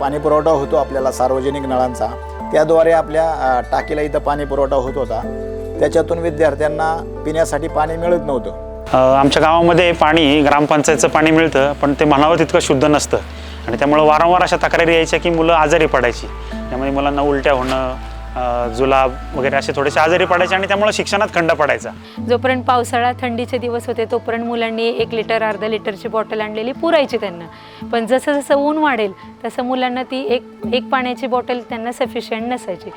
पाणी पुरवठा होतो आपल्याला सार्वजनिक नळांचा, त्याद्वारे आपल्या टाकीला इथं पाणी पुरवठा होत होता। त्याच्यातून विद्यार्थ्यांना पिण्यासाठी पाणी मिळत नव्हतं। आमच्या गावामध्ये पाणी ग्रामपंचायतचं पाणी मिळतं, पण ते म्हणावं तितकं शुद्ध नसतं आणि त्यामुळे वारंवार अशा तक्रारी यायच्या की मुलं आजारी पडायची। त्यामुळे मुलांना उलट्या होणं, जुलाब वगैरे असे थोडेसे आजारी पडायचे आणि त्यामुळे शिक्षणात खंड पडायचा। जोपर्यंत पावसाळा थंडीचे दिवस होते तोपर्यंत मुलांनी 1 लिटर अर्धा लिटरची बॉटल आणलेली पुरायची त्यांना, पण जसं जसं ऊन वाढेल तसं मुलांना ती एक पाण्याची बॉटल त्यांना सफिशियंट नसायची।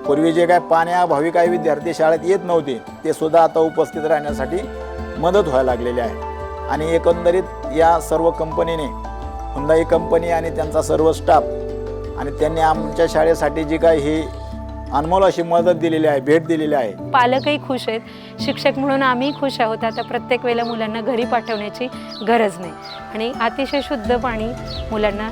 पूर्वी जे काय पाण्याअभावी काही विद्यार्थी शाळेत येत नव्हते ते सुद्धा आता उपस्थित राहण्यासाठी मदत व्हायला लागलेली आहे। आणि एकंदरीत या सर्व कंपनीने, हुंदाई कंपनी आणि त्यांचा सर्व स्टाफ आणि त्यांनी आमच्या शाळेसाठी जी काही ही अनमोल अशी मदत दिलेली आहे, भेट दिलेली आहे। पालकही खुश आहेत, शिक्षक म्हणून आम्ही खुश आहोत। आता प्रत्येक वेळेला मुलांना घरी पाठवण्याची गरज नाही आणि अतिशय शुद्ध पाणी मुलांना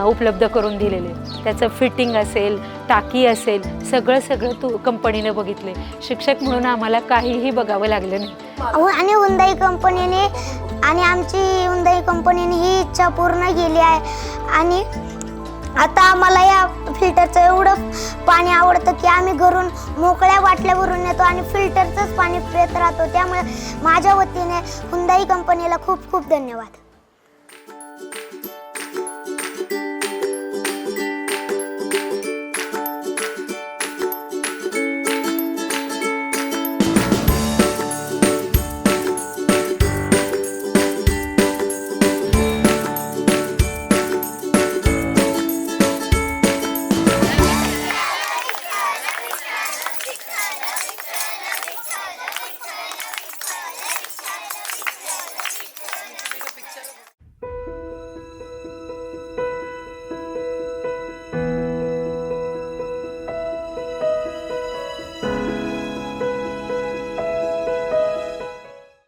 उपलब्ध करून दिलेले। त्याचं फिटिंग असेल, टाकी असेल, सगळं कंपनीने बघितले। शिक्षक म्हणून आम्हाला काहीही बघावं लागलं नाही। आणि हुंदाई कंपनीने आणि आमची हुंदाई कंपनीने ही इच्छा पूर्ण केली आहे। आणि आता आम्हाला या फिल्टरचं एवढं पाणी आवडतं की आम्ही घरून मोकळ्या बाटल्या भरून येतो आणि फिल्टरचंच पाणी पित राहतो। त्यामुळे माझ्या वतीने हुंदाई कंपनीला खूप खूप धन्यवाद।